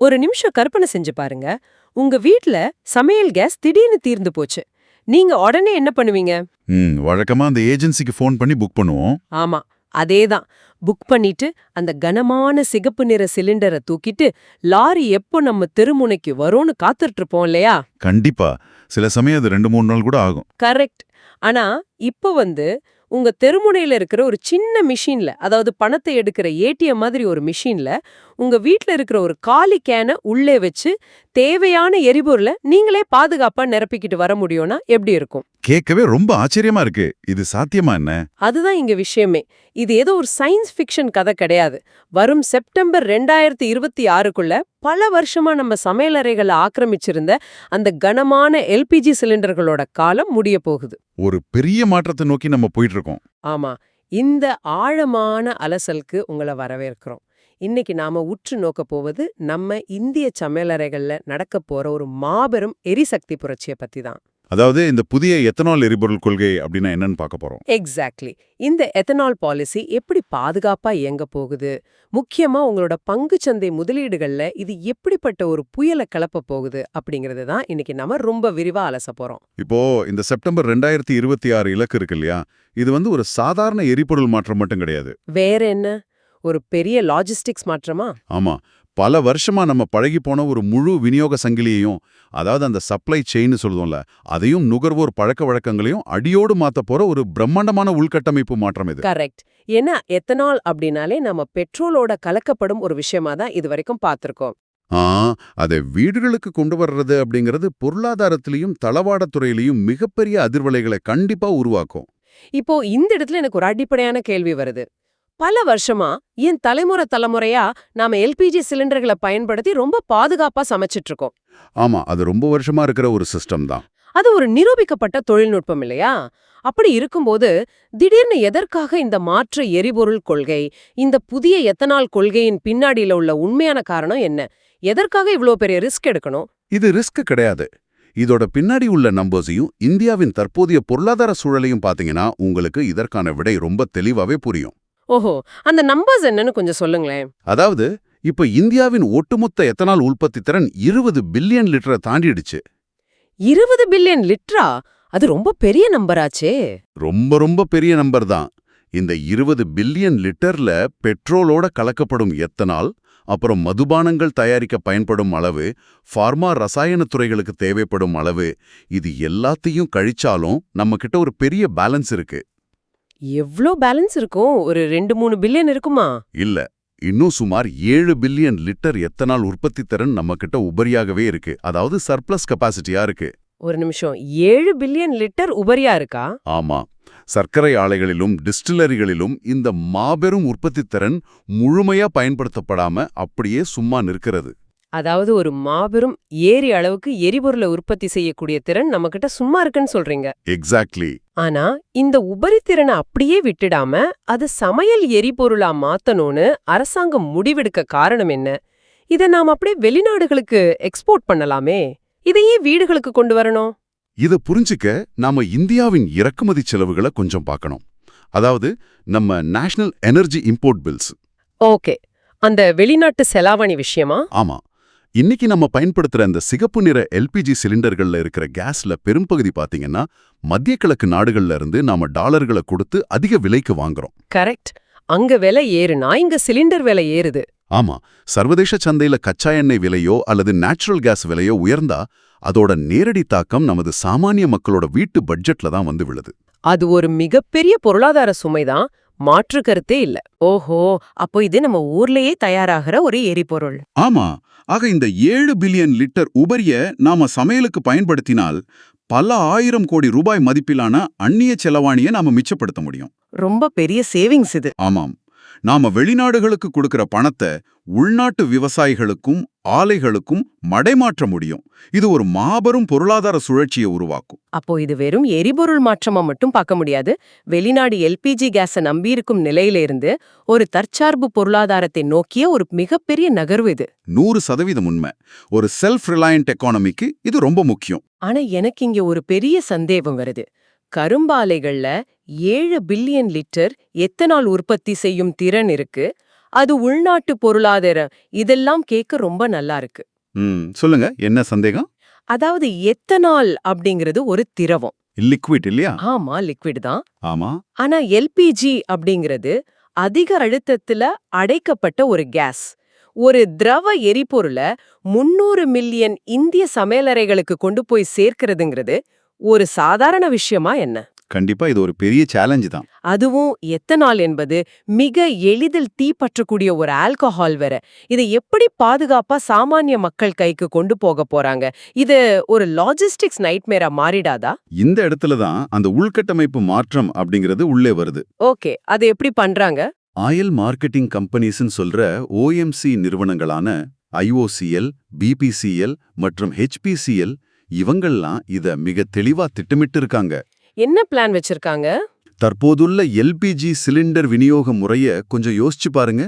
ஒரு நிமிஷம் கற்பனை செஞ்சு பாருங்க. உங்க வீட்ல சமையல் கேஸ் திடீர்னு தீர்ந்து போச்சு. நீங்க உடனே என்ன பண்ணுவீங்க? வழக்கமா அந்த ஏஜென்சிக்கு ஃபோன் பண்ணி புக் பண்ணுவோம். ஆமா, அதேதான். புக் பண்ணிட்டு அந்த கனமான சிகப்பு நிற சிலிண்டரை தூக்கிட்டு லாரி எப்போ நம்ம தெருமுனைக்கு வரும்னு காத்துட்டு இருப்போம் இல்லையா? கண்டிப்பா. சில சமயம் அது 2-3 நாள் கூட ஆகும். கரெக்ட். ஆனா இப்போ உங்க தெருமுனையில இருக்கிற ஒரு சின்ன மிஷின்ல, அதாவது பணத்தை எடுக்கிற ஏடிஎம் மாதிரி ஒரு மிஷின்ல உங்க வீட்ல இருக்கிற ஒரு காலி கேனை உள்ளே வச்சு தேவையான எரிபொருளை நீங்களே பாதுகாப்பா நிரப்பிக்கிட்டு வர முடியும்னா எப்படி இருக்கும்? கேட்கவே ரொம்ப ஆச்சரியமா இருக்கு. இது சாத்தியமா என்ன? அதுதான் இங்க விஷயமே. இது ஏதோ ஒரு சயின்ஸ் ஃபிக்ஷன் கதை கிடையாது. வரும் செப்டம்பர் 2026க்குள்ள பல வருஷமா நம்ம சமையலறைகளை ஆக்கிரமிச்சிருந்த அந்த கனமான எல்பிஜி சிலிண்டர்களோட காலம் முடிய போகுது. ஒரு பெரிய மாற்றத்தை நோக்கி நம்ம போயிட்டு இருக்கோம். ஆமா, இந்த ஆழமான அலசலுக்கு உங்களை வரவேற்கிறோம். இன்னைக்கு நாம உற்று நோக்க போவது நம்ம இந்திய சமையலறைகள்ல நடக்க போற ஒரு மாபெரும் எரிசக்தி புரட்சியை பத்தி தான். அதாவது இந்த புதிய எத்தனால் எரிபொருள் கொள்கை அப்படின்னா என்னன்னு பார்க்க போறோம். எக்ஸாக்ட்லி. இந்த எத்தனால் பாலிசி எப்படி பாதுகாப்பா இயங்க போகுது, முக்கியமா உங்களோட பங்குச்சந்தை முதலீடுகள்ல இது எப்படிப்பட்ட ஒரு புயலை கிளப்ப போகுது அப்படிங்கறது தான் இன்னைக்கு நாம ரொம்ப விரிவா அலச போறோம். இப்போ இந்த செப்டம்பர் 2026 இலக்கு இருக்கு இல்லையா? இது ஒரு சாதாரண எரிபொருள் மாற்றம் மட்டும் கிடையாது. வேற என்ன? ஒரு பெரிய லாஜிஸ்டிக்ஸ் மாற்றமா? ஆமா. பல வருஷமா நம்ம பழகி போன ஒரு முழு விநியோக சங்கிலியையும், அதாவது அந்த சப்ளை செயின் சொல்லுவோம்ல, அதையும் நுகர்வோர் பழக்க வழக்கங்களையும் அடியோடு மாத்த போற ஒரு பிரம்மாண்டமான உள்கட்டமைப்பு மாற்றம் இது. கரெக்ட். ஏன்னா எத்தனால் அப்படின்னாலே நம்ம பெட்ரோலோட கலக்கப்படும் ஒரு விஷயமா தான் இது வரைக்கும் பார்த்திருக்கோம். ஆ அதை வீடுகளுக்கு கொண்டு வர்றது அப்படிங்கிறது பொருளாதாரத்திலையும் தளவாடத்துறையிலையும் மிகப்பெரிய அதிர்வலைகளை கண்டிப்பா உருவாக்கும். இப்போ இந்த இடத்துல எனக்கு ஒரு அடிப்படையான கேள்வி வருது. பல வருஷமா ஏன் தலைமுறையா நாம எல்பிஜி சிலிண்டர்களை பயன்படுத்தி ரொம்ப பாதுகாப்பா சமைச்சிட்டு இருக்கோம். ஆமா, அது ரொம்ப வருஷமா இருக்கிற ஒரு சிஸ்டம் தான். அது ஒரு நிரூபிக்கப்பட்ட தொழில்நுட்பம் இல்லையா? அப்படி இருக்கும்போது திடீர்னு எதற்காக இந்த மாற்று எரிபொருள் கொள்கை, இந்த புதிய எத்தனால் கொள்கையின் பின்னாடியில உள்ள உண்மையான காரணம் என்ன? எதற்காக இவ்ளோ பெரிய ரிஸ்க் எடுக்கணும்? இது ரிஸ்க் கிடையாது. இதோட பின்னாடி உள்ள நம்பர்ஸையும் இந்தியாவின் தற்போதைய பொருளாதார சூழலையும் பாத்தீங்கன்னா உங்களுக்கு இதற்கான விடை ரொம்ப தெளிவாவே புரியும். ஓஹோ, அந்த நம்பர்ஸ் என்னன்னு கொஞ்சம் சொல்லுங்களேன். அதாவது இப்ப இந்தியாவின் ஒட்டுமொத்த எத்தனால் உற்பத்தி திறன் 20 பில்லியன் லிட்டரை தாண்டிடுச்சு. 20 பில்லியன் லிட்டரா? அது ரொம்ப பெரிய நம்பராச்சே. ரொம்ப ரொம்ப பெரிய நம்பர் தான். இந்த 20 பில்லியன் லிட்டர்ல பெட்ரோலோட கலக்கப்படும் எத்தனால், அப்புறம் மதுபானங்கள் தயாரிக்க பயன்படும் அளவு, ஃபார்மா ரசாயன துறைகளுக்கு தேவைப்படும் அளவு, இது எல்லாத்தையும் கழிச்சாலும் நம்ம கிட்ட ஒரு பெரிய பேலன்ஸ் இருக்கு. எவ்ளோ பேலன்ஸ் இருக்கும்? ஒரு 2-3 பில்லியன் இருக்குமா? இல்ல, இன்னும் சுமார் 7 பில்லியன் லிட்டர் எத்தனால் உற்பத்தி திறன் நம்ம கிட்ட உபரியாகவே இருக்கு. அதாவது சர்ப்ளஸ் கெபாசிட்டியா இருக்கு. ஒரு நிமிஷம், 7 பில்லியன் லிட்டர் உபரியா இருக்கா? ஆமா, சர்க்கரை ஆலைகளிலும் டிஸ்டிலரிகளிலும் இந்த மாபெரும் உற்பத்தி திறன் முழுமையா பயன்படுத்தப்படாம அப்படியே சும்மா நிற்கிறது. அதாவது ஒரு மாபெரும் ஏரி அளவுக்கு எரிபொருளை உற்பத்தி செய்யக்கூடிய திறன் நம்மகிட்ட சும்மா இருக்குன்னு சொல்றீங்க. எக்ஸாக்ட்லி. ஆனா இந்த உபரித்திறனை அப்படியே விட்டுடாம அது சமையல் எரிபொருளா மாத்தணும்னு அரசாங்கம் முடிவெடுக்க காரணம் என்ன? இதை நாம் அப்படியே வெளிநாடுகளுக்கு எக்ஸ்போர்ட் பண்ணலாமே, இதையே வீடுகளுக்கு கொண்டு வரணும்? இதை புரிஞ்சுக்க நாம இந்தியாவின் இறக்குமதி செலவுகளை கொஞ்சம் பார்க்கணும். அதாவது நம்ம national energy import bills. Okay, அந்த வெளிநாட்டு செலாவணி விஷயமா? ஆமா, இன்னைக்கு நம்ம பயன்படுத்துற இந்த சிகப்பு நிற எல்பிஜி சிலிண்டர்கள்ல இருக்கிற கேஸ்ல பெரும்பகுதி பாத்தீங்கன்னா மத்திய கிழக்கு நாடுகள்ல இருந்து நாம டாலர்களை கொடுத்து அதிக விலைக்கு வாங்குறோம். கரெக்ட். அங்க விலை ஏறுனா இங்க சிலிண்டர் விலை ஏறுது. ஆமா, சர்வதேச சந்தையில கச்சா எண்ணெய் விலையோ அல்லது நேச்சுரல் கேஸ் விலையோ உயர்ந்தா அதோட நேரடி தாக்கம் நமது சாமானிய மக்களோட வீட்டு பட்ஜெட்ல தான் வந்து விழுது. அது ஒரு மிகப்பெரிய பொருளாதார சுமைதான், மாற்று கருத்தே இல்ல. ஓஹோ, அப்போ இது நம்ம ஊர்லயே தயாராகிற ஒரு எரிபொருள். ஆமா, ஆக இந்த 7 பில்லியன் லிட்டர் உபரிய நாம சமையலுக்கு பயன்படுத்தினால் பல ஆயிரம் கோடி ரூபாய் மதிப்பிலான அந்நிய செலவாணியை நாம மிச்சப்படுத்த முடியும். ரொம்ப பெரிய சேவிங்ஸ் இது. ஆமாம், நாம வெளிநாடுகளுக்கு கொடுக்கிற பணத்தை உள்நாட்டு விவசாயிகளுக்கும் ஆலைகளுக்கும் மடைமாற்ற முடியும். இது ஒரு மாபெரும் பொருளாதார சுழற்சியை உருவாக்கும். அப்போ இது வெறும் எரிபொருள் மாற்றமா மட்டும் பார்க்க முடியாது. வெளிநாடு எல்பிஜி கேஸை நம்பியிருக்கும் நிலையிலிருந்து ஒரு தற்சார்பு பொருளாதாரத்தை நோக்கிய ஒரு மிகப்பெரிய நகர்வு இது. 100% உண்மை. ஒரு செல்ஃப் ரிலையன்ட் எக்கானமிக்கு இது ரொம்ப முக்கியம். ஆனா எனக்கு இங்க ஒரு பெரிய சந்தேகம் வருது. கரும்பாலைகள்ல 7 பில்லியன் லிட்டர் எத்தனால் உற்பத்தி செய்யும் திறன் இருக்கு. அது உள்நாட்டு பொருளாதாரம், இதெல்லாம் கேட்க ரொம்ப நல்லா இருக்கு. சொல்லுங்க, என்ன சந்தேகம்? அதாவது எத்தனால் அப்படிங்கிறது ஒரு திரவம். லிக்விட் இல்லையா? ஆமா, லிக்விட் தான். ஆமா. ஆனா எல்பிஜி அப்படிங்கிறது அதிக அழுத்தத்துல அடைக்கப்பட்ட ஒரு கேஸ். ஒரு திரவ எரிபொருள 300 மில்லியன் இந்திய சமையலறைகளுக்கு கொண்டு போய் சேர்க்கிறதுங்கிறது ஒரு சாதாரண விஷயமா என்ன? கண்டிப்பா இது ஒரு பெரிய சேலஞ்ச் தான். அதுவும் எத்தனால் என்பது மிக எளிதில் தீப்பற்றக்கூடிய ஒரு ஆல்கஹால் வேற. இதை எப்படி பாதுகாப்பா சாமானிய மக்கள் கைக்கு கொண்டு போக போறாங்க? இது ஒரு லாஜிஸ்டிக்ஸ் நைட்மேரா மாறிடாதா? இந்த இடத்துல தான் அந்த உள்கட்டமைப்பு மாற்றம் அப்படிங்கிறது உள்ளே வருது. ஓகே, அது எப்படி பண்றாங்க? ஆயில் மார்க்கெட்டிங் கம்பெனிஸ்ன்னு சொல்ற ஓஎம்சி நிறுவனங்களான ஐஓசிஎல், பிபிசிஎல் மற்றும் ஹெச்பிசிஎல் இவங்கெல்லாம் இத மிக தெளிவா திட்டமிட்டு இருக்காங்க. என்ன பிளான் வச்சிருக்காங்க? தற்போதுள்ள எல்பிஜி சிலிண்டர் விநியோக முறைய கொஞ்சம் யோசிச்சு பாருங்க.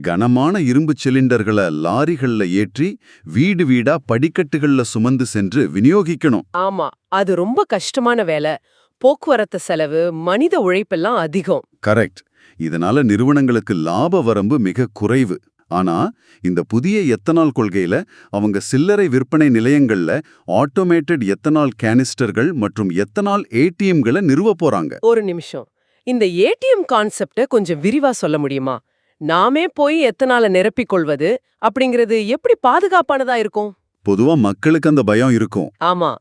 கனமான இரும்பு சிலிண்டர்களை லாரிகள்ல ஏற்றி வீடு வீடா படிக்கட்டுகள்ல சுமந்து சென்று விநியோகிக்கணும். ஆமா, அது ரொம்ப கஷ்டமான வேலை. போக்குவரத்து செலவு, மனித உழைப்பெல்லாம் அதிகம். கரெக்ட். இதனால நிறுவனங்களுக்கு லாப வரம்பு மிக குறைவு. ஆனா இந்த புதிய எத்தனால் கொள்கையில அவங்க சில்லறை விற்பனை நிலையங்கள்ல ஆட்டோமேட்டட் எத்தனால் கேனிஸ்டர்கள் மற்றும் எத்தனால் ஏடிஎம்களை நிறுவ போறாங்க. ஒரு நிமிஷம், இந்த ஏடிஎம் கான்செப்ட கொஞ்சம் விரிவா சொல்ல முடியுமா? நாமே போய் எத்தனால நிரப்பிக் கொள்வது அப்படிங்கிறது எப்படி பாதுகாப்பானதா இருக்கும்? பொதுவா மக்களுக்கு அந்த பயம் இருக்கும். ஆமா,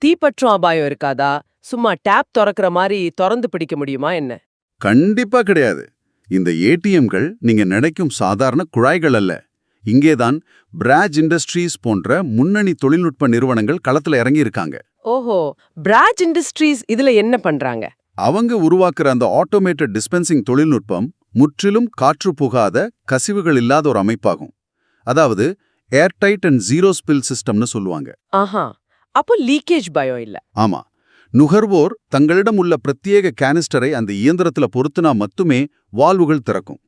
தீப்பற்றும் அபாயம் இருக்காதா? சும்மா டேப் திறக்கிற மாதிரி திறந்து பிடிக்க முடியுமா என்ன? கண்டிப்பா கிடையாது. இந்த ஏடிஎம்கள் நீங்க நினைக்கும் சாதாரண குழாய்கள் அல்ல. இங்கேதான் பிராஜ் இண்டஸ்ட்ரீஸ் போன்ற முன்னணி தொழில்நுட்ப நிறுவனங்கள் களத்துல இறங்கி இருக்காங்க. ஓஹோ, பிராஜ் இண்டஸ்ட்ரீஸ் இதுல என்ன பண்றாங்க? அவங்க உருவாக்குற அந்த ஆட்டோமேட்டட் டிஸ்பென்சிங் தொழில்நுட்பம் முற்றிலும் காற்று புகாத, கசிவுகள் இல்லாத ஒரு அமைப்பாகும். அதாவது ஏர்டைட் அண்ட் ஜீரோ ஸ்பில் சிஸ்டம்னு சொல்லுவாங்க. ஆஹா, அப்போ லீக்கேஜ் பயம் இல்ல. ஆமா, நுகர்வோர் தங்களிடம் உள்ள பிரத்யேக கேனிஸ்டரை அந்த இயந்திரத்துல பொருத்தினா மட்டுமே வால்வுகள் திறக்கும்.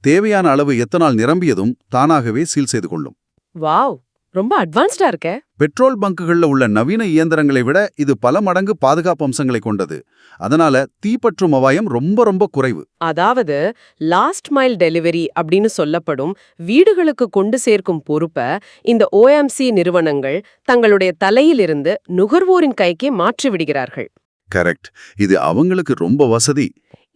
தேவையான அளவு எத்தனால் நிரம்பியதும் தானாகவே சீல் செய்து கொள்ளும். வாவ், ரொம்ப அட்வான்ஸ்டா இருக்கே. பெட்ரோல் பங்குகள்ல உள்ள நவீன இயந்திரங்களை விட இது பல மடங்கு பாதுகாப்பு அம்சங்களை கொண்டது. அதனால தீப்பற்றும் அபாயம் ரொம்ப ரொம்ப குறைவு. அதாவது லாஸ்ட் மைல் டெலிவரி அப்படின்னு சொல்லப்படும் வீடுகளுக்கு கொண்டு சேர்க்கும் பொறுப்பை இந்த ஓஎம்சி நிறுவனங்கள் தங்களுடைய தலையிலிருந்து நுகர்வோரின் கைக்கே மாற்றி விடுகிறார்கள். கரெக்ட். இது அவங்களுக்கு ரொம்ப வசதி.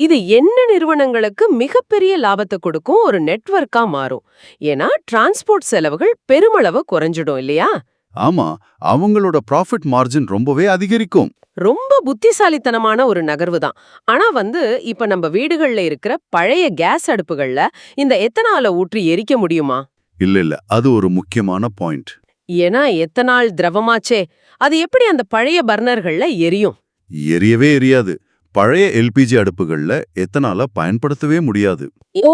இது என்ன நிறுவனங்களுக்கு மிகப்பெரிய லாபத்தை கொடுக்கும் ஒரு நெட்வொர்க்கா மாறும். ஏன்னா டிரான்ஸ்போர்ட் செலவுகள் பெருமளவு குறைஞ்சிடும் இல்லையா? ஆமா, அவங்களோட ப்ராஃபிட் மார்ஜின் ரொம்பவே அதிகரிக்கும். ரொம்ப புத்திசாலித்தனமான ஒரு நகர்வு தான். ஆனா இப்ப நம்ம வீடுகள்ல இருக்கிற பழைய கேஸ் அடுப்புகள்ல இந்த எத்தனால ஊற்றி எரிக்க முடியுமா? இல்ல, அது ஒரு முக்கியமான பாயிண்ட். ஏன்னா எத்தனால் திரவமாச்சே, அது எப்படி அந்த பழைய பர்னர்கள்ல எரியும்? எரியவே எரியாது. பழைய எல்பிஜி அடுப்புகள்ல எத்தனால பயன்படுத்தவே முடியாது. ஓ,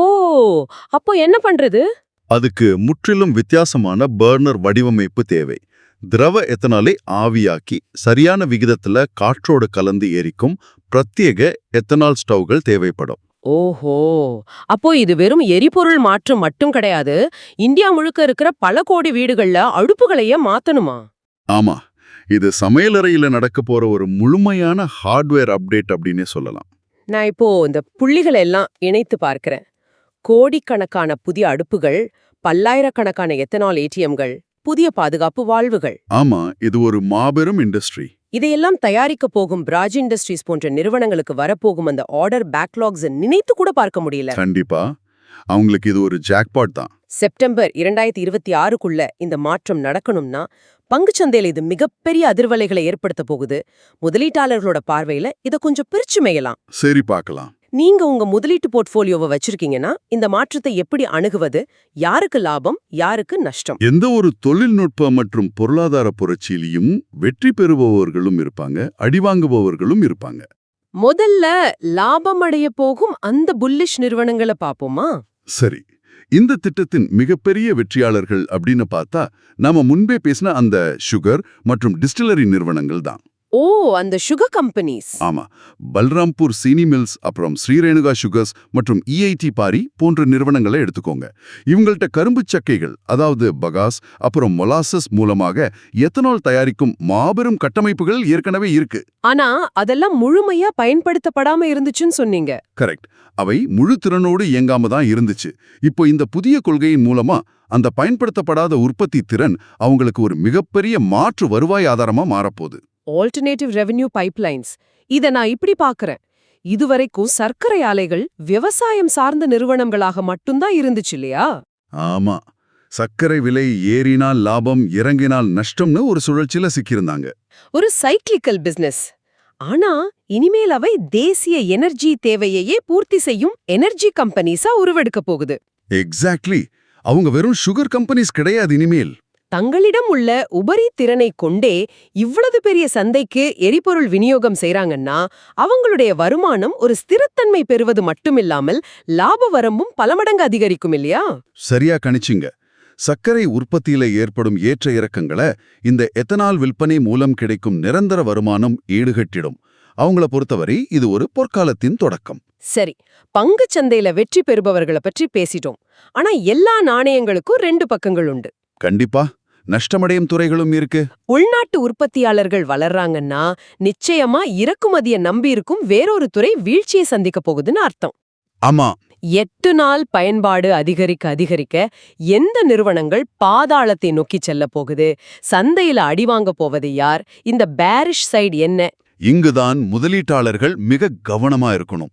அப்போ என்ன பண்றது? அதுக்கு முற்றிலும் வித்தியாசமான பர்னர் வடிவமைப்பு தேவை. திரவ எத்தனாலை ஆவியாக்கி சரியான விகிதத்துல காற்றோடு கலந்து எரிக்கும் பிரத்யேக எத்தனால் ஸ்டவ்கள் தேவைப்படும். ஓஹோ, அப்போ இது வெறும் எரிபொருள் மாற்றம் மட்டும் கிடையாது. இந்தியா முழுக்க இருக்கிற பல கோடி வீடுகள்ல அடுப்புகளையே மாத்தணுமா? ஆமா, இது சமையலறையில நடக்க போற ஒரு முழுமையான ஹார்ட்வேர் அப்டேட் அப்படின்னே சொல்லலாம். நான் இப்போ இந்த புள்ளிகளை எல்லாம் இணைத்து பார்க்கிறேன். கோடிக்கணக்கான புதிய அடுப்புகள், பல்லாயிரக்கணக்கான எத்தனால் ஏடிஎம்கள், புதிய பாதுகாப்பு வால்வுகள். ஆமா, இது ஒரு மாபெரும் இண்டஸ்ட்ரி. இதையெல்லாம் தயாரிக்க போகும் பிராஜ் இண்டஸ்ட்ரீஸ் போன்ற நிறுவனங்களுக்கு வரப்போகும் அந்த ஆர்டர் பேக்லாக்ஸ் நினைத்து கூட பார்க்க முடியல. கண்டிப்பா அவங்களுக்கு இது ஒரு ஜாக்பாட் தான். செப்டம்பர் 2026க்குள்ள இந்த மாற்றம் நடக்கணும்னா பங்குச்சந்தையில இது மிகப்பெரிய அதிர்வலைகளை ஏற்படுத்த போகுது. முதலீட்டாளர்களோட பார்வையில இத கொஞ்சம் பிரிச்சு மேயலாம். சரி, பார்க்கலாம். நீங்க உங்க முதலீட்டு போர்ட்ஃபோலியோவை வச்சிருக்கீங்கன்னா இந்த மாற்றத்தை எப்படி அணுகுவது? யாருக்கு லாபம், யாருக்கு நஷ்டம்? எந்த ஒரு தொழில்நுட்ப மற்றும் பொருளாதார புரட்சியிலையும் வெற்றி பெறுபவர்களும் இருப்பாங்க, அடிவாங்குபவர்களும் இருப்பாங்க. முதல்ல லாபம் அடைய போகும் அந்த புல்லிஷ் நிறுவனங்களை பாப்போமா? சரி, இந்த திட்டத்தின் மிகப்பெரிய வெற்றியாளர்கள் அப்படின்னு பார்த்தா நாம முன்பே பேசின அந்த சுகர் மற்றும் டிஸ்டிலரி நிறுவனங்கள் தான். ஓ, அந்த சுகர் கம்பெனிஸ். ஆமா, பல்ராம்பூர் சீனி மில்ஸ், அப்புறம் ஸ்ரீரேணுகா சுகர்ஸ் மற்றும் EIT பாரி போன்ற நிறுவனங்களை எடுத்துக்கோங்க. இவங்கள்ட்ட கரும்பு சக்கைகள், அதாவது பகாஸ், அப்புறம் மொலாசஸ் மூலமாக எத்தனால் தயாரிக்கும் மாபெரும் கட்டமைப்புகள் ஏற்கனவே இருக்கு. ஆனா அதெல்லாம் முழுமையா பயன்படுத்தப்படாம இருந்துச்சுன்னு சொன்னீங்க. கரெக்ட். அவை முழு திறனோடு இயங்காம தான் இருந்துச்சு. இப்போ இந்த புதிய கொள்கையின் மூலமா அந்த பயன்படுத்தப்படாத உற்பத்தி திறன் அவங்களுக்கு ஒரு மிகப்பெரிய மாற்று வருவாய் ஆதாரமா மாறப்போகுது. Alternative revenue pipelines. இத நான் இப்படி பார்க்கறேன். இதுவரைக்கும் சர்க்கரை ஆலைகள் விவசாயம் சார்ந்த நிறுவனங்களாக மட்டும்தான் இருந்துச்சு இல்லையா? ஆமா, சர்க்கரை விலை ஏறினால் லாபம், இறங்கினால் நஷ்டம்னு ஒரு சுழற்சியில சிக்கியிருந்தாங்க. ஒரு சைக்கிளிக்கல் பிசினஸ். ஆனா இனிமேல் அவை தேசிய எனர்ஜி தேவையையே பூர்த்தி செய்யும் எனர்ஜி கம்பெனிஸா உருவெடுக்க போகுது. எக்ஸாக்ட்லி. அவங்க வெறும் சுகர் கம்பெனிஸ் கிடையாது இனிமேல். தங்களிடம் உள்ள உபரி திறனை கொண்டே இவ்வளவு பெரிய சந்தைக்கு எரிபொருள் விநியோகம் செய்றாங்கன்னா அவங்களுடைய வருமானம் ஒரு ஸ்திரத்தன்மை பெறுவது மட்டுமில்லாமல் லாப வரம்பும் பல மடங்கு அதிகரிக்கும் இல்லையா? சரியா கணிச்சிங்க. சர்க்கரை உற்பத்தியில ஏற்படும் ஏற்ற இறக்கங்களை இந்த எத்தனால் விற்பனை மூலம் கிடைக்கும் நிரந்தர வருமானம் ஈடுகட்டிடும். அவங்கள பொறுத்தவரை இது ஒரு பொற்காலத்தின் தொடக்கம். சரி, பங்குச் சந்தையில வெற்றி பெறுபவர்களை பற்றி பேசிட்டோம். ஆனா எல்லா நாணயங்களுக்கும் ரெண்டு பக்கங்கள் உண்டு. கண்டிப்பா நஷ்டமடையும் துறைகளும் இருக்கு. உள்நாட்டு உற்பத்தியாளர்கள் வளர்றாங்கன்னா நிச்சயமா இறக்குமதியை நம்பி இருக்கும் வேறொரு துறை வீழ்ச்சியை சந்திக்க போகுதுன்னு அர்த்தம். ஆமா, 8 நாள் பயன்பாடு அதிகரிக்க அதிகரிக்க எந்த நிறுவனங்கள் பாதாளத்தை நோக்கி செல்ல போகுது, சந்தையில அடிவாங்க போவது யார், இந்த பேரிஷ் சைடு என்ன? இங்குதான் முதலீட்டாளர்கள் மிக கவனமா இருக்கணும்.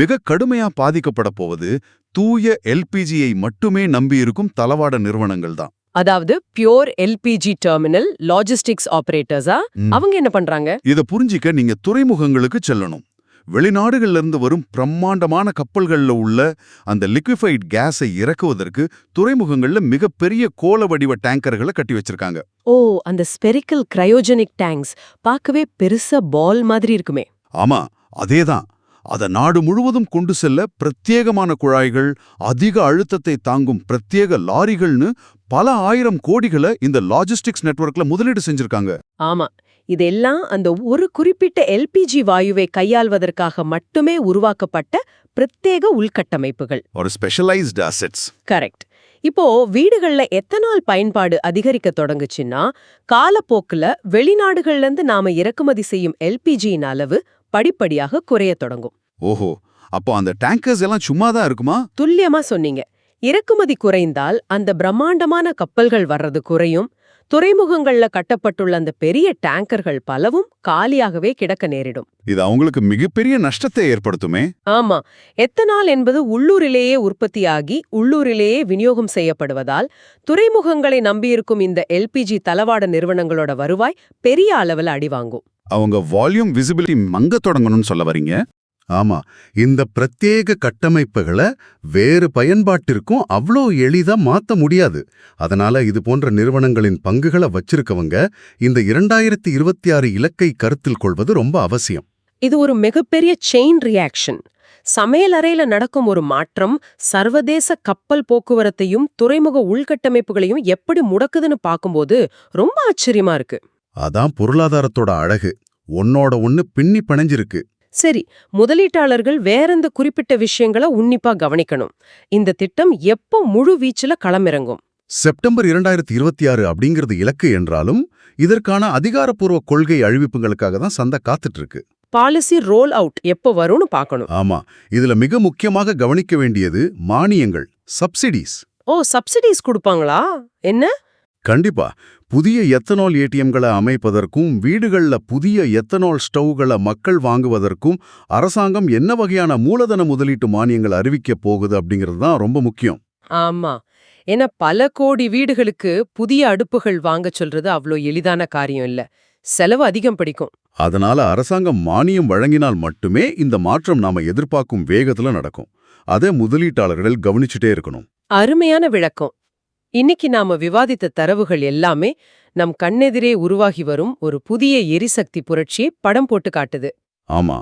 மிக கடுமையா பாதிக்கப்பட போவது தூய LPGயை மட்டுமே நம்பியிருக்கும் தளவாட நிறுவனங்கள் தான். அதாவது பியோர் LPG டெர்மினல் லாஜிஸ்டிக்ஸ் ஆபரேட்டர்ஸா? அவங்க என்ன பண்றாங்க? இத புரிஞ்சிக்க நீங்க துறைமுகங்களுக்கு செல்லணும். வெளிநாடுகள்ல இருந்து வரும் பிரம்மாண்டமான கப்பல்கள்ல உள்ள அந்த லிக்விஃபைட் கேஸை இறக்குவதற்கு துறைமுகங்கள்ல மிகப்பெரிய கோள வடிவ டேங்கர்களை கட்டி வச்சிருக்காங்க. ஓ, அந்த ஸ்பெரிக்கல் கிரையோஜெனிக் டேங்க்ஸ் பார்க்கவே பெருசா பால் மாதிரி இருக்குமே. ஆமா, அதேதான். அத நாடு முழுவதும் கொண்டு செல்ல பிரத்யேகமான குழாய்கள், அதிக அழுத்தத்தை தாங்கும் பிரத்யேக லாரிகள்னு பல ஆயிரம் கோடிகளை இந்த லாஜிஸ்டிக்ஸ் நெட்வொர்க்ல முதலீடு செஞ்சிருக்காங்க. ஆமா, இதெல்லாம் அந்த ஒரு குறிப்பிட்ட LPG வாயுவை கையாள்வதற்காக மட்டுமே உருவாக்கப்பட்ட பிரத்யேக உள்கட்டமைப்புகள். ஒரு ஸ்பெஷலைஸ்டு அசெட்ஸ். கரெக்ட். இப்போ வீடுகள்ல எத்தனால் பயன்பாடு அதிகரிக்க தொடங்குச்சுன்னா காலப்போக்குல வெளிநாடுகள்ல இருந்து நாம இறக்குமதி செய்யும் LPGயின் அளவு படிப்படியாக குறைய தொடங்கும். ஓஹோ, அப்போ அந்த டேங்கர்ஸ் எல்லாம் சும்மாதான் இருக்குமா? துல்லியமா சொன்னீங்க. இறக்குமதி குறைந்தால் அந்த பிரம்மாண்டமான கப்பல்கள் வர்றது குறையும். துறைமுகங்கள்ல கட்டப்பட்டுள்ள அந்த பெரிய டேங்கர்கள் பலவும் காலியாகவே கிடக்க நேரிடும். இது அவங்களுக்கு மிகப்பெரிய நஷ்டத்தை ஏற்படுத்துமே. ஆமா, எத்தனால் என்பது உள்ளூரிலேயே உற்பத்தியாகி உள்ளூரிலேயே விநியோகம் செய்யப்படுவதால் துறைமுகங்களை நம்பியிருக்கும் இந்த LPG தளவாட நிறுவனங்களோட வருவாய் பெரிய அளவில் அடிவாங்கும். அவங்க வால்யூம் விசிபிலிட்டி மங்க தொடங்கணும்னு சொல்ல வரீங்க? ஆமா, இந்த பிரத்யேக கட்டமைப்புகளை வேறு பயன்பாட்டிற்கும் அவ்வளோ எளிதா மாத்த முடியாது. அதனால இது போன்ற நிறுவனங்களின் பங்குகளை வச்சிருக்கவங்க இந்த 2026 இலக்கை கருத்தில் கொள்வது ரொம்ப அவசியம். இது ஒரு மிகப்பெரிய செயின் ரியாக்ஷன். சமையலறையில நடக்கும் ஒரு மாற்றம் சர்வதேச கப்பல் போக்குவரத்தையும் துறைமுக உள்கட்டமைப்புகளையும் எப்படி முடக்குதுன்னு பார்க்கும்போது ரொம்ப ஆச்சரியமா இருக்கு. அதான் பொருளாதாரத்தோட அழகு. ஒன்னோட ஒன்னு பின்னி பிணைஞ்சிருக்கு. சரி, முதலீட்டாளர்கள் வேறெந்த குறிப்பிட்ட விஷயங்களை உன்னிப்பா கவனிக்கணும். இந்த திட்டம் எப்போ முழு வீச்சுல களமிறங்கும்? செப்டம்பர் 2026 அப்படிங்கிறது இலக்கு என்றாலும் இதற்கான அதிகாரப்பூர்வ கொள்கை அழிவிப்புகளுக்காக தான் சந்தை காத்துட்டு இருக்கு. பாலிசி ரோல் அவுட் எப்போ வரும்னு பார்க்கணும். ஆமா, இதுல மிக முக்கியமாக கவனிக்க வேண்டியது மானியங்கள், சப்சிடிஸ். ஓ, சப்சிடிஸ் கொடுப்பாங்களா? என்ன? கண்டிப்பா. புதிய எத்தனால் ATMகளை அமைப்பதற்கும் வீடுகள்ல புதிய எத்தனால் ஸ்டவ்களை மக்கள் வாங்குவதற்கும் அரசாங்கம் என்ன வகையான மூலதன முதலீட்டு மானியங்கள் அறிவிக்க போகுது அப்படிங்கிறது தான் ரொம்ப முக்கியம். ஆமா, ஏன்னா பல கோடி வீடுகளுக்கு புதிய அடுப்புகள் வாங்க சொல்றது அவ்வளோ எளிதான காரியம் இல்ல. செலவு அதிகம் பிடிக்கும். அதனால அரசாங்கம் மானியம் வழங்கினால் மட்டுமே இந்த மாற்றம் நாம எதிர்பார்க்கும் வேகத்துல நடக்கும். அதை முதலீட்டாளர்கள் கவனிச்சுட்டே இருக்கணும். அருமையான விளக்கம். இன்னைக்கு நாம விவாதித்த தரவுகள் எல்லாமே நம் கண்ணெதிரே உருவாகி வரும் ஒரு புதிய எரிசக்தி புரட்சியை படம் போட்டு காட்டுது. ஆமா,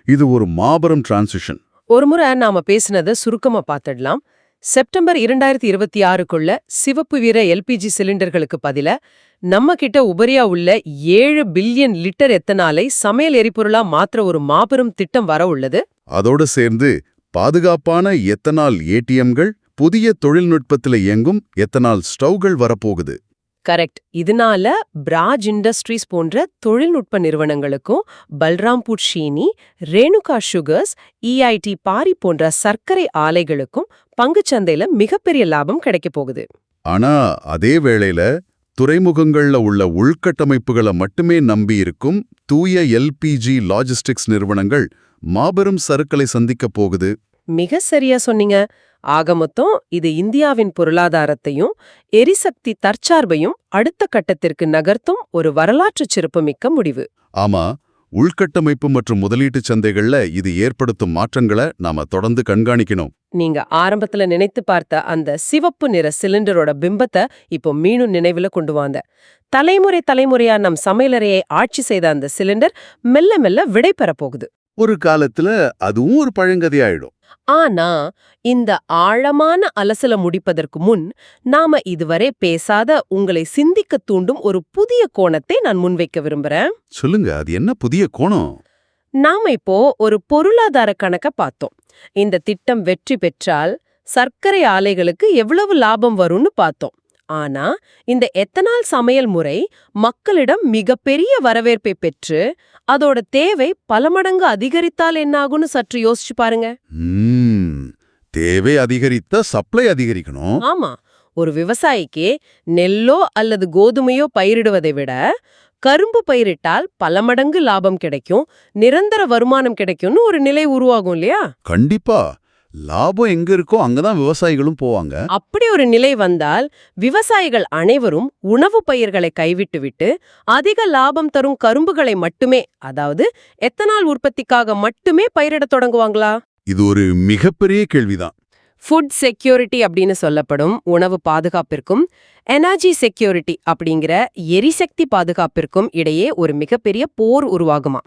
இது ஒரு மாபெரும் டிரான்சிஷன். ஒருமுறை நாம பேசினதை சுருக்கமா பார்த்துடலாம். செப்டம்பர் 2026க்குள்ள சிவப்பு வீர எல்பிஜி சிலிண்டர்களுக்கு பதிலா நம்ம கிட்ட உபரியா உள்ள 7 பில்லியன் லிட்டர் எத்தனாலை சமையல் எரிபொருளா மாற்ற ஒரு மாபெரும் திட்டம் வர உள்ளது. அதோட சேர்ந்து பாதுகாப்பான எத்தனால் ஏடிஎம்கள், புதிய தொழில்நுட்பத்துல இயங்கும் எத்தனால் ஸ்டவ்கள் வரப்போகுது. கரெக்ட். இதனால பிராஜ் இண்டஸ்ட்ரீஸ் போன்ற தொழில்நுட்ப நிறுவனங்களுக்கும் பல்ராம்பூர் ஷீனி, ரேணுகா சுகர்ஸ், EIT பாரி போன்ற சர்க்கரை ஆலைகளுக்கும் பங்குச்சந்தையில மிகப்பெரிய லாபம் கிடைக்க போகுது. ஆனா அதே வேளையில துறைமுகங்கள்ல உள்ள உள்கட்டமைப்புகளை மட்டுமே நம்பி இருக்கும் தூய எல்பிஜி லாஜிஸ்டிக்ஸ் நிறுவனங்கள் மாபெரும் சறுக்கலை சந்திக்க போகுது. மிக சரியா சொன்னீங்க. ஆக மொத்தம் இது இந்தியாவின் பொருளாதாரத்தையும் எரிசக்தி தற்சார்பையும் அடுத்த கட்டத்திற்கு நகர்த்தும் ஒரு வரலாற்றுச் சிறப்புமிக்க முடிவு. ஆமா, உள்கட்டமைப்பு மற்றும் முதலீட்டுச் சந்தைகள்ல இது ஏற்படுத்தும் மாற்றங்களை நாம தொடர்ந்து கண்காணிக்கணும். நீங்க ஆரம்பத்துல நினைத்து பார்த்த அந்த சிவப்பு நிற சிலிண்டரோட பிம்பத்தை இப்போ மீண்டும் நினைவுல கொண்டு வாங்க. தலைமுறையா நம் சமையலறையை ஆட்சி செய்த அந்த சிலிண்டர் மெல்ல மெல்ல விடை பெறப் போகுது. ஒரு காலத்துல அதுவும் ஒரு பழங்கதையாயிடும். ஆனா இந்த ஆழமான அலசல முடிப்பதற்கு முன் நாம இதுவரை பேசாத உங்களை சிந்திக்க தூண்டும் ஒரு புதிய கோணத்தை நான் முன்வைக்க விரும்புறேன். சொல்லுங்க, அது என்ன புதிய கோணம்? நாம இப்போ ஒரு பொருளாதார கணக்க பார்த்தோம். இந்த திட்டம் வெற்றி பெற்றால் சர்க்கரை ஆலைகளுக்கு எவ்வளவு லாபம் வரும்னு பார்த்தோம். ஆனா இந்த எத்தனால் சமையல் முறை மக்களிடம் மிகப்பெரிய வரவேற்பை பெற்று அதோட தேவை பல மடங்கு அதிகரித்தால் என்னாகும்னு சற்று யோசிச்சு பாருங்க. தேவை அதிகரித்த சப்ளை அதிகரிக்கணும். ஆமா, ஒரு விவசாயிக்கு நெல்லோ அல்லது கோதுமையோ பயிரிடுவதை விட கரும்பு பயிரிட்டால் பல மடங்கு லாபம் கிடைக்கும், நிரந்தர வருமானம் கிடைக்கும்னு ஒரு நிலை உருவாகும் இல்லையா? கண்டிப்பா. லாபம் எங்க இருக்கோ அங்கதான் விவசாயிகளும் போவாங்க. அப்படி ஒரு நிலை வந்தால் விவசாயிகள் அனைவரும் உணவு பயிர்களை கைவிட்டுவிட்டு அதிக லாபம் தரும் கரும்புகளை மட்டுமே, அதாவது எத்தனால் உற்பத்திக்காக மட்டுமே பயிரிடத் தொடங்குவாங்களா? இது ஒரு மிகப்பெரிய கேள்விதான். ஃபுட் செக்யூரிட்டி அப்படின்னு சொல்லப்படும் உணவு பாதுகாப்பிற்கும் எனர்ஜி செக்யூரிட்டி அப்படிங்கிற எரிசக்தி பாதுகாப்பிற்கும் இடையே ஒரு மிகப்பெரிய போர் உருவாகுமா?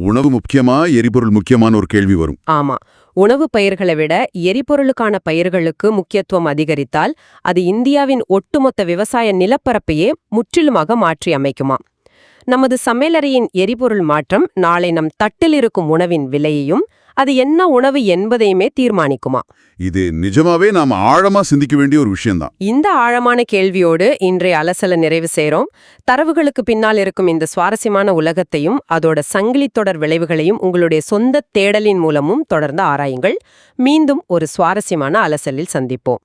உணவு முக்கியமா, எரிபொருள் முக்கியமான ஒரு கேள்வி வரும். ஆமா, உணவு பயிர்களை விட எரிபொருளுக்கான பயிர்களுக்கு முக்கியத்துவம் அதிகரித்தால் அது இந்தியாவின் ஒட்டுமொத்த விவசாய நிலப்பரப்பையே முற்றிலுமாக மாற்றி அமைக்குமா? நமது சமையலறையின் எரிபொருள் மாற்றம் நாளை நம் தட்டில் இருக்கும் உணவின் விலையையும் அது என்ன உணவு என்பதையுமே தீர்மானிக்குமா? இது நிஜமாவே நாம ஆழமா சிந்திக்க வேண்டிய ஒரு விஷயம்தான். இந்த ஆழமான கேள்வியோடு இன்றைய அலசல நிறைவு செய்றோம். தரவுகளுக்கு பின்னால் இருக்கும் இந்த சுவாரஸ்யமான உலகத்தையும் அதோட சங்கிலி தொடர் விளைவுகளையும் உங்களுடைய சொந்த தேடலின் மூலமும் தொடர்ந்து ஆராயுங்கள். மீண்டும் ஒரு சுவாரஸ்யமான அலசலில் சந்திப்போம்.